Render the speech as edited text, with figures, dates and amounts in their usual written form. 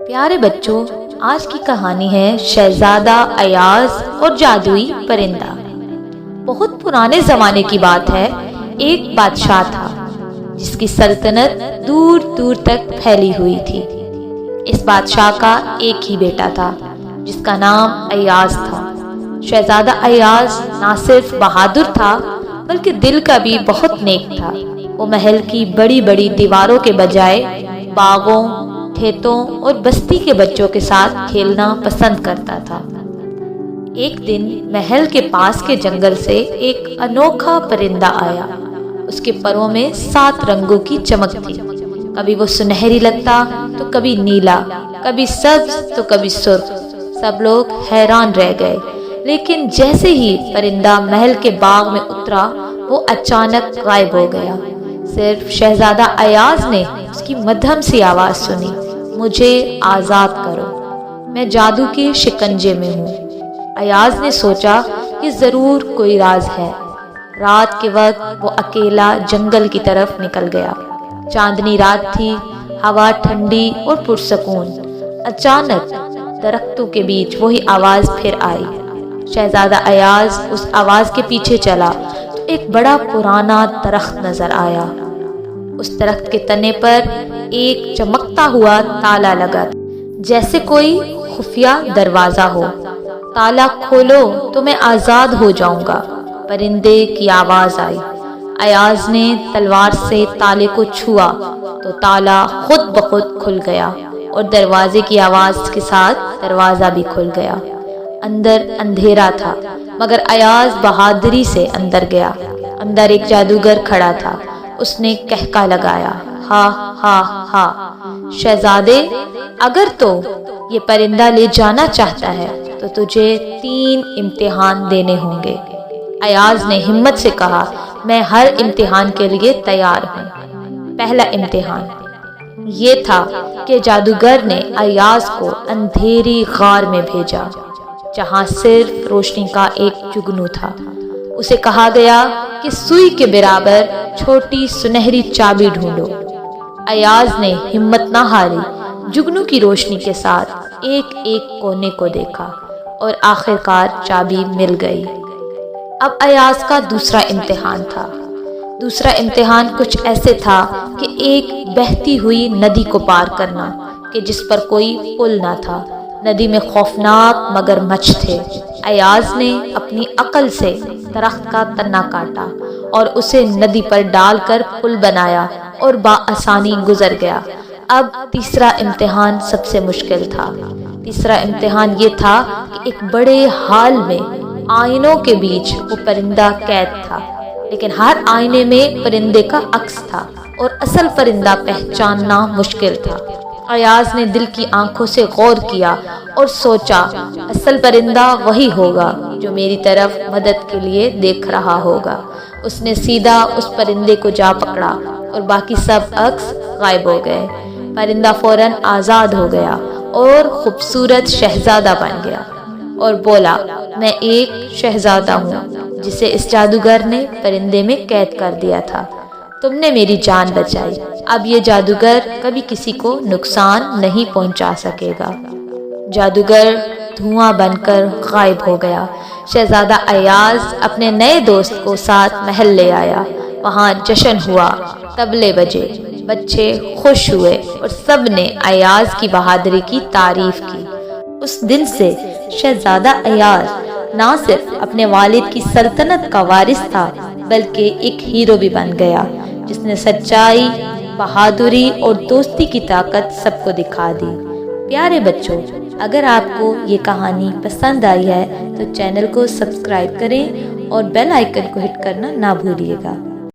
پیارے بچوں، آج کی کہانی ہے شہزادہ ایاز اور جادوئی پرندہ۔ بہت پرانے زمانے کی بات ہے۔ ایک بادشاہ تھا جس کی سلطنت دور دور تک پھیلی ہوئی تھی۔ اس بادشاہ کا ایک ہی بیٹا تھا جس کا نام ایاز تھا۔ شہزادہ ایاز نہ صرف بہادر تھا بلکہ دل کا بھی بہت نیک تھا۔ وہ محل کی بڑی بڑی دیواروں کے بجائے باغوں، کھیتوں اور بستی کے بچوں کے ساتھ کھیلنا پسند کرتا تھا۔ ایک دن محل کے پاس کے جنگل سے ایک انوکھا پرندہ آیا۔ اس کے پروں میں 7 رنگوں کی چمک تھی۔ کبھی وہ سنہری لگتا تو کبھی نیلا، کبھی سبز تو کبھی سرخ۔ سب لوگ حیران رہ گئے، لیکن جیسے ہی پرندہ محل کے باغ میں اترا وہ اچانک غائب ہو گیا۔ صرف شہزادہ ایاز نے اس کی مدھم سی آواز سنی، مجھے آزاد کرو، میں جادو کے شکنجے میں ہوں۔ ایاز نے سوچا کہ ضرور کوئی راز ہے۔ رات کے وقت وہ اکیلا جنگل کی طرف نکل گیا۔ چاندنی رات تھی، ہوا ٹھنڈی اور پرسکون۔ اچانک درختوں کے بیچ وہی آواز پھر آئی۔ شہزادہ ایاز اس آواز کے پیچھے چلا تو ایک بڑا پرانا درخت نظر آیا۔ اس درخت کے تنے پر ایک چمکتا ہوا تالا لگا، جیسے کوئی خفیہ دروازہ ہو۔ تالا کھولو تو میں آزاد ہو جاؤں گا، پرندے کی آواز آئی۔ ایاز نے تلوار سے تالے کو چھوا تو تالا خود بخود کھل گیا اور دروازے کی آواز کے ساتھ دروازہ بھی کھل گیا۔ اندر اندھیرا تھا مگر ایاز بہادری سے اندر گیا۔ اندر ایک جادوگر کھڑا تھا۔ اس نے کہکا لگایا، ہا ہا ہا، شہزادے، اگر تو یہ پرندہ لے جانا چاہتا ہے تو تجھے 3 امتحان دینے ہوں گے۔ ایاز نے ہمت سے کہا، میں ہر امتحان کے لیے تیار ہوں۔ پہلا امتحان یہ تھا کہ جادوگر نے ایاز کو اندھیری غار میں بھیجا جہاں صرف روشنی کا ایک جگنو تھا۔ اسے کہا گیا کہ سوئی کے برابر چھوٹی سنہری چابی ڈھونڈو۔ ایاز نے ہمت نہ ہاری، جگنو کی روشنی کے ساتھ ایک ایک کونے کو دیکھا اور آخرکار چابی مل گئی۔ اب ایاز کا دوسرا امتحان تھا۔ دوسرا امتحان کچھ ایسے تھا کہ ایک بہتی ہوئی ندی کو پار کرنا کہ جس پر کوئی پل نہ تھا۔ ندی میں خوفناک مگرمچھ تھے۔ ایاز نے اپنی عقل سے درخت کا تنا کاٹا اور اسے ندی پر ڈال کر پل بنایا اور بآسانی گزر گیا۔ اب تیسرا امتحان سب سے مشکل تھا۔ تیسرا امتحان یہ تھا کہ ایک بڑے ہال میں آئینوں کے بیچ وہ پرندہ قید تھا، لیکن ہر آئینے میں پرندے کا عکس تھا اور اصل پرندہ پہچاننا مشکل تھا۔ ایاز نے دل کی آنکھوں سے غور کیا اور سوچا، اصل پرندہ وہی ہوگا جو میری طرف مدد کے لیے دیکھ رہا ہوگا۔ اس نے سیدھا اس پرندے کو جا پکڑا اور باقی سب عکس غائب ہو گئے۔ پرندہ فوراً آزاد ہو گیا اور خوبصورت شہزادہ بن گیا اور بولا، میں ایک شہزادہ ہوں جسے اس جادوگر نے پرندے میں قید کر دیا تھا۔ تم نے میری جان بچائی، اب یہ جادوگر کبھی کسی کو نقصان نہیں پہنچا سکے گا۔ جادوگر دھواں بن کر غائب ہو گیا۔ شہزادہ ایاز اپنے نئے دوست کو ساتھ محل لے آیا۔ وہاں جشن ہوا، طبلے بجے، بچے خوش ہوئے اور سب نے ایاز کی بہادری کی تعریف کی۔ اس دن سے شہزادہ ایاز نہ صرف اپنے والد کی سلطنت کا وارث تھا بلکہ ایک ہیرو بھی بن گیا جس نے سچائی، بہادری اور دوستی کی طاقت سب کو دکھا دی۔ پیارے بچوں، اگر آپ کو یہ کہانی پسند آئی ہے تو چینل کو سبسکرائب کریں اور بیل آئیکن کو ہٹ کرنا نہ بھولیے گا۔